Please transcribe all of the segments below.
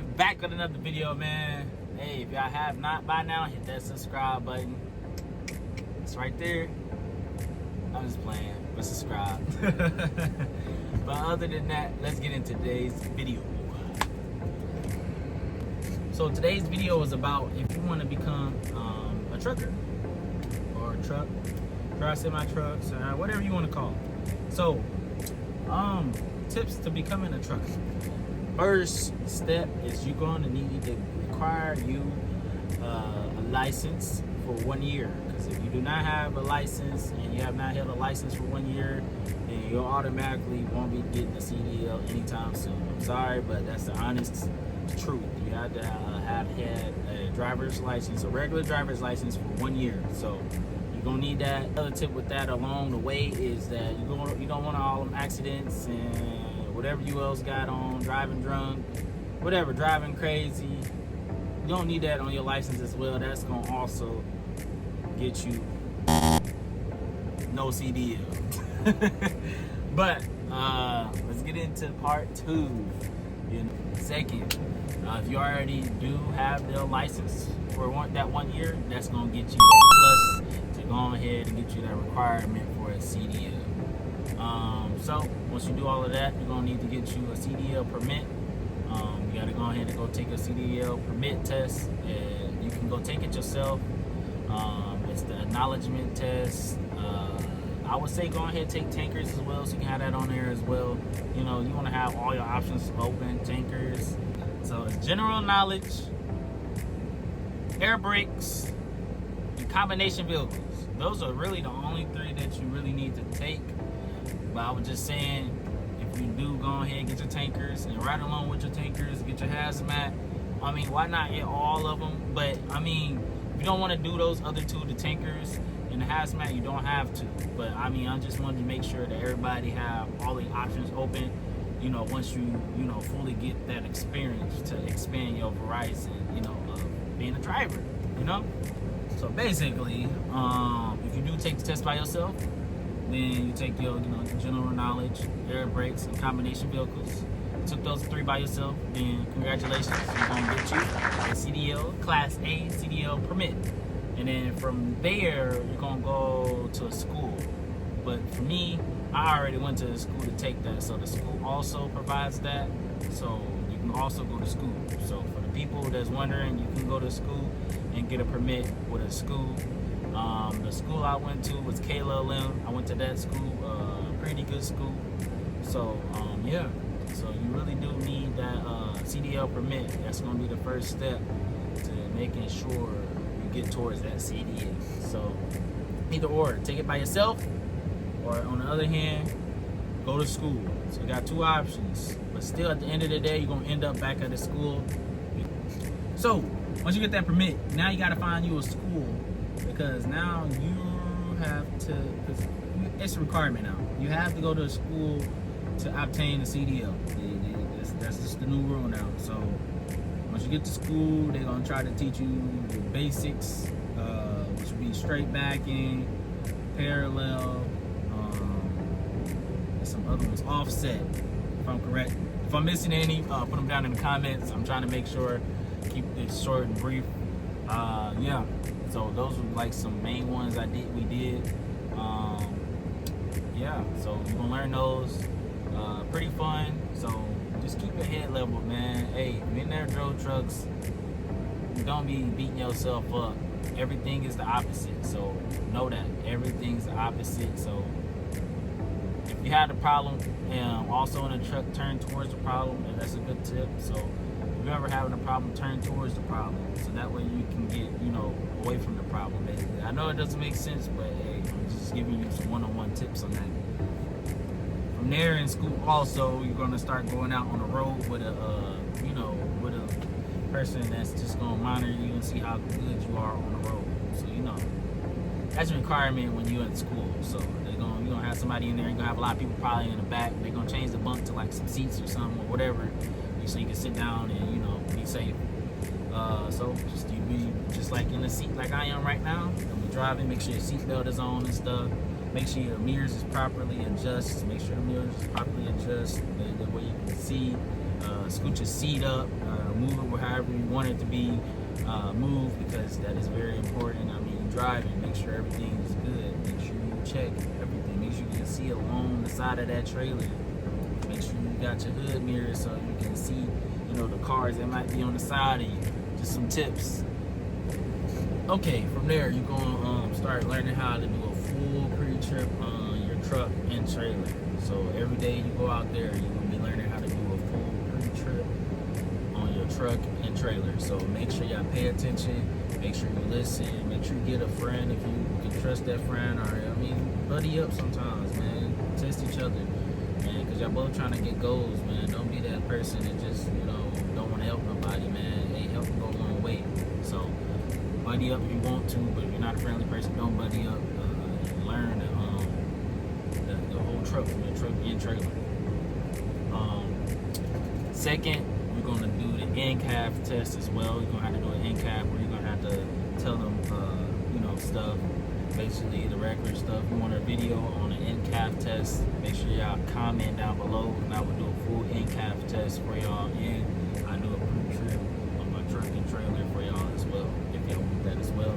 man, back with another video, man. Hey, if y'all have not by now, hit that subscribe button. It's right there. I'm just playing, but subscribe. But other than that, let's get into today's video. So today's video is about if you want to become a trucker or a truck, semi-trucks, whatever you want to call it. So, tips to becoming a trucker. First step is you're going to need to require you a license for 1 year. Because if you do not have a license and you have not held a license for 1 year, then you automatically won't be getting a CDL anytime soon. I'm sorry, but that's the honest truth. You have to have had a driver's license, a regular driver's license for 1 year. So you're gonna need that. Another tip with that along the way is that you don't want all them accidents and whatever you else got on, driving drunk, whatever, driving crazy. You don't need that on your license as well. That's gonna also get you no CDL. But let's get into part two. Second, if you already do have the license for that 1 year, that's gonna get you a plus to go ahead and get you that requirement for a CDL. So once you do all of that, you're gonna need to get you a CDL permit. You gotta go ahead and go take a CDL permit test, and you can go take it yourself. It's the acknowledgement test. I would say go ahead and take tankers as well, so you can have that on there as well. You know, you want to have all your options open, tankers. So it's general knowledge, air brakes, and combination vehicles. Those are really the only three that you really need to take. But I was just saying, if you do go ahead and get your tankers, and right along with your tankers, get your hazmat. I mean, why not get all of them? But I mean, if you don't want to do those other two, the tankers and the hazmat, you don't have to. But I mean, I just wanted to make sure that everybody have all the options open. You know, once you fully get that experience to expand your horizon, of being a driver. So basically, if you do take the test by yourself, then you take your general knowledge, air brakes, and combination vehicles. You took those three by yourself, then congratulations, you're gonna get you a CDL, Class A CDL permit. And then from there, you're gonna go to a school. But for me, I already went to the school to take that, so the school also provides that. So you can also go to school. So for the people that's wondering, you can go to school and get a permit with a school. The school I went to was KLLM. I went to that school, pretty good school. So yeah, so you really do need that CDL permit. That's gonna be the first step to making sure you get towards that CDL. So either or, take it by yourself, or on the other hand, go to school. So you got two options. But still, at the end of the day, you're gonna end up back at the school. So once you get that permit, now you gotta find you a school, because now you have to, because it's a requirement now. You have to go to a school to obtain a CDL. That's just the new rule now. So once you get to school, they're gonna try to teach you the basics, which would be straight backing, parallel, and some other ones, offset, if I'm correct. If I'm missing any, put them down in the comments. I'm trying to make sure, keep it short and brief. Yeah, so those were like some main ones we did. Yeah, so you're gonna learn those. Pretty fun. So just keep your head level, man. Hey, in there drove trucks, don't be beating yourself up. Everything is the opposite. So know that everything's the opposite. So if you had a problem, also in a truck, turn towards the problem, and that's a good tip. So if you're ever having a problem, turn towards the problem, so that way you can get away from the problem. Basically, I know it doesn't make sense, but hey, I'm just giving you some one-on-one tips on that. From there in school, also you're gonna start going out on the road with a person that's just gonna monitor you and see how good you are on the road. So that's a requirement when you're at school. So you're gonna have somebody in there. You're gonna have a lot of people probably in the back. They're gonna change the bunk to like some seats or something or whatever, so you can sit down and be safe. So you be just like in the seat like I am right now. You'll be driving. Make sure your seatbelt is on and stuff. Make sure your mirrors is properly adjusted. Make sure the mirrors is properly adjusted the way you can see. Scoot your seat up. move it however you want it to be moved, because that is very important. I mean, driving, make sure everything is good. Make sure you check everything. Make sure you can see along the side of that trailer. Make sure you got your hood mirrors so you can see, you know, the cars that might be on the side of you. Just some tips. Okay, from there you're gonna start learning how to do a full pre-trip on your truck and trailer. So every day you go out there, you're gonna be learning how to do a full pre-trip on your truck and trailer. So make sure y'all pay attention, make sure you listen, make sure you get a friend if you can trust that friend, or I mean, buddy up sometimes, man. Test each other, man, because y'all both trying to get goals, man. Don't be that person that just, you know, don't want to help nobody, man. Hey, help can go a long way. So buddy up if you want to, but if you're not a friendly person, don't buddy up. Learn the whole truck from your truck and trailer. Second, we're gonna do the NCAF test as well. You're gonna have to do an NCAF where you're gonna have to tell them, you know, stuff, basically the regular stuff. If you want a video on an NCAF test, make sure y'all comment down below, and I will do a full NCAF test for y'all. And I do a pre-trip on my truck and trailer for y'all as well, if y'all want that as well.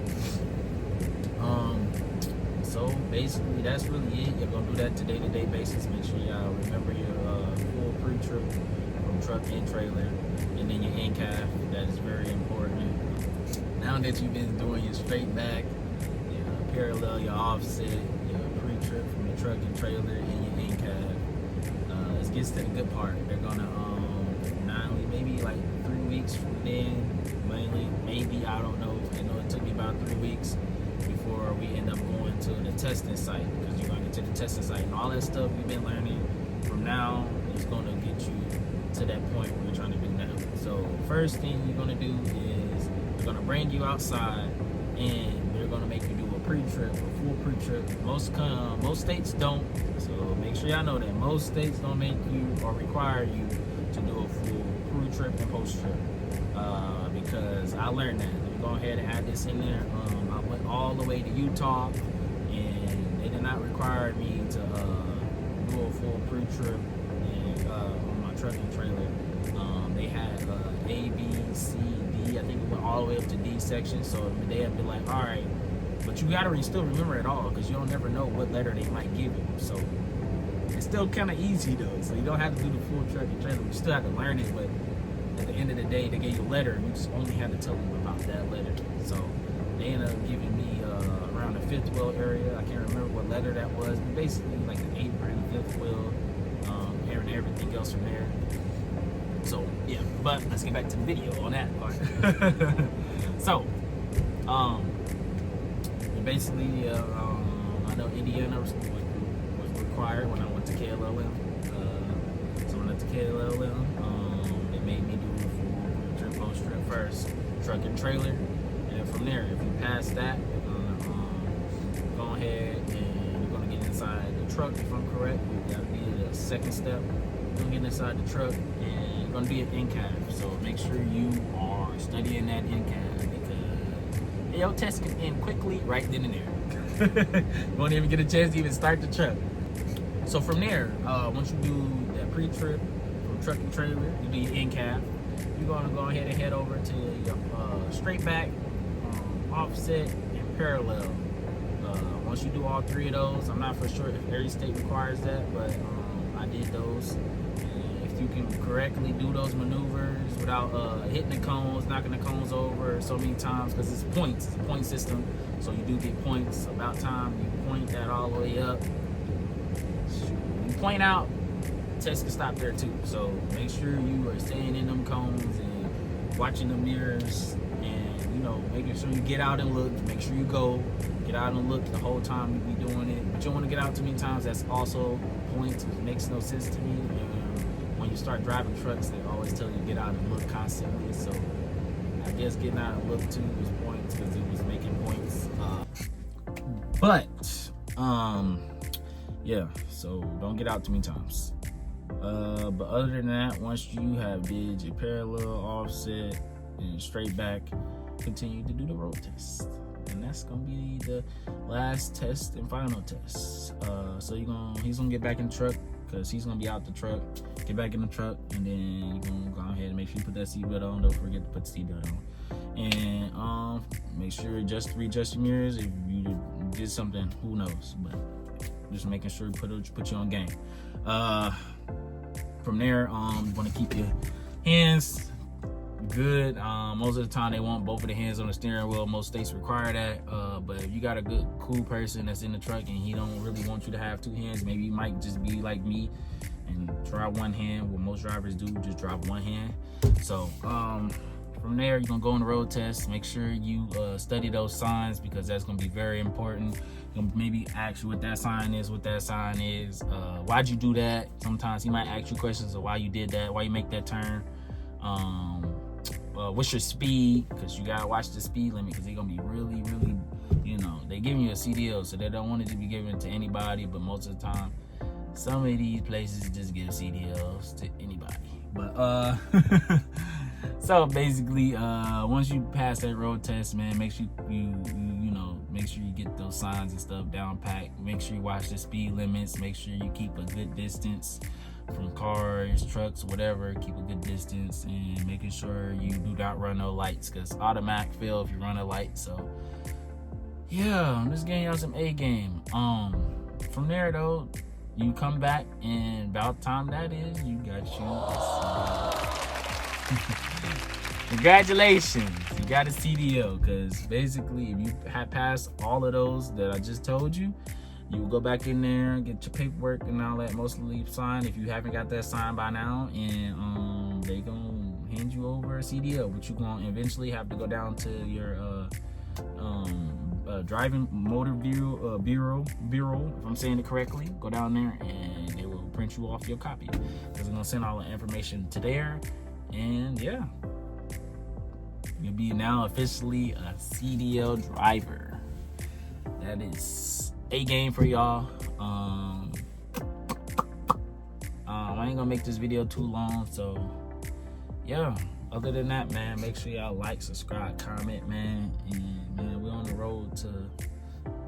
So basically that's really it. You're gonna do that to day-to-day basis. Make sure y'all remember your full pre-trip from truck and trailer, and then your NCAF. That is very important. Now that you've been doing your straight back, your parallel, your offset, your pre-trip from your truck and trailer, and your NCAF, it gets to the good part. They're gonna not only maybe like 3 weeks from then, mainly, maybe, I don't know. I know it took me about 3 weeks before we end up going to the testing site, because you're going to get to the testing site, and all that stuff you've been learning from now is going to get you to that point where you're trying to do now. So first thing you're going to do is they're going to bring you outside, and they're going to make you do a pre-trip, a full pre-trip. Most states don't, so make sure y'all know that most states don't make you or require you to do a full pre-trip and post-trip, because I learned that. Let me go ahead and add this in there. I went all the way to Utah, and they did not require me to do a full pre-trip on my truck and trailer. They had A, B, C, D. I think it went all the way up to D section. So they had been like, all right, but you gotta still remember it all, because you don't never know what letter they might give you. So it's still kind of easy though. So you don't have to do the full truck and trailer. You still have to learn it, but at the end of the day, they gave you a letter. You just only have to tell them about that letter. So they ended up giving me around the fifth wheel area. I can't remember what letter that was, but basically like the apron, fifth wheel, and everything else from there. So yeah, but let's get back to the video on that part. So, basically, I know Indiana was required when I went to KLLM. So when I went to KLLM, they made me do a full trip, post trip first, truck and trailer. And from there, if you pass that, you're gonna go ahead and you're gonna get inside the truck. If I'm correct, that'll be the second step. You're gonna get inside the truck, and you're gonna be an NCAF. So make sure you are studying that NCAF, because your test can end quickly right then and there. You won't even get a chance to even start the truck. So from there, once you do that pre-trip from truck and trailer, you do your NCAF. You're gonna go ahead and head over to your straight back, offset, and parallel. Once you do all three of those, I'm not for sure if every state requires that, but I did those. And if you can correctly do those maneuvers without hitting the cones, knocking the cones over so many times, because it's points, it's a point system, so you do get points. About time you point that all the way up. You point out, test can stop there too. So make sure you are staying in them cones and watching the mirrors, and you know, making sure you get out and look. Make sure you get out and look the whole time you be doing it. But you don't want to get out too many times. That's also points, which makes no sense to me. And when you start driving trucks, they always tell you get out and look constantly. So I guess getting out and look too was points, because it was making points. Yeah, so don't get out too many times. But other than that, once you have did your parallel, offset, and straight back, continue to do the road test. And that's gonna be the last test and final test. So he's gonna get back in the truck, because he's gonna be out the truck. Get back in the truck, and then you're gonna go ahead and make sure you put that seatbelt on. Don't forget to put the seatbelt on. And make sure readjust your mirrors. If you did something, who knows? But just making sure put you on game. From there, you want to keep your hands good. Most of the time they want both of the hands on the steering wheel. Most states require that. But if you got a good, cool person that's in the truck and he don't really want you to have two hands, maybe you might just be like me and drive one hand. What most drivers do, just drive one hand. So from there, you're gonna go on the road test. Make sure you study those signs, because that's gonna be very important. You're gonna maybe ask you what that sign is, why'd you do that. Sometimes he might ask you questions of why you did that, why you make that turn. What's your speed, because you gotta watch the speed limit, because they're gonna be really, they giving you a CDL, so they don't want it to be given to anybody, but most of the time some of these places just give CDLs to anybody. But so basically, once you pass that road test, man, make sure make sure you get those signs and stuff down packed. Make sure you watch the speed limits. Make sure you keep a good distance from cars, trucks, whatever. Keep a good distance, and making sure you do not run no lights, because automatic fail if you run a light. So yeah, I'm just getting y'all some A game. From there though, you come back, and about time that is, you got congratulations, you got a CDL. Because basically, if you have passed all of those that I just told you, you will go back in there, get your paperwork and all that, mostly signed if you haven't got that signed by now, and they gonna hand you over a CDL, which you gonna eventually have to go down to your driving motor bureau, if I'm saying it correctly. Go down there and they will print you off your copy, because they're gonna send all the information to there. And yeah, you'll be now officially a CDL driver. That is A game for y'all. I ain't gonna make this video too long, so yeah, other than that, man, make sure y'all like, subscribe, comment, man. And man, we're on the road to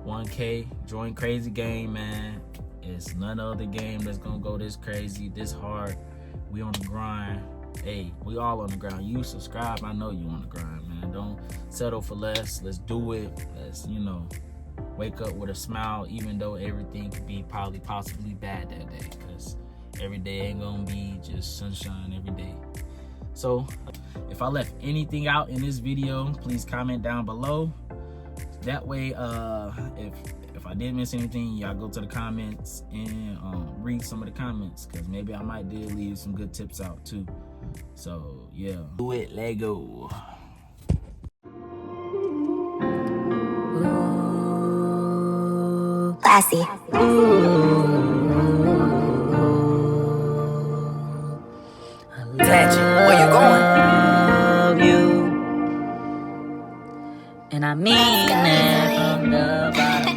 1K. Join Crazy Game, man. It's none other game that's gonna go this crazy, this hard. We on the grind. Hey, we all on the grind. You subscribe, I know you on the grind, man. Don't settle for less. Let's do it. Let's, wake up with a smile, even though everything could be possibly bad that day, because every day ain't gonna be just sunshine every day. So if I left anything out in this video, please comment down below. That way, if I did miss anything, y'all go to the comments and read some of the comments, because maybe I might did leave some good tips out too. So yeah, do it, Lego. Classy. Magic, where you going? You. And I mean it from the bottom.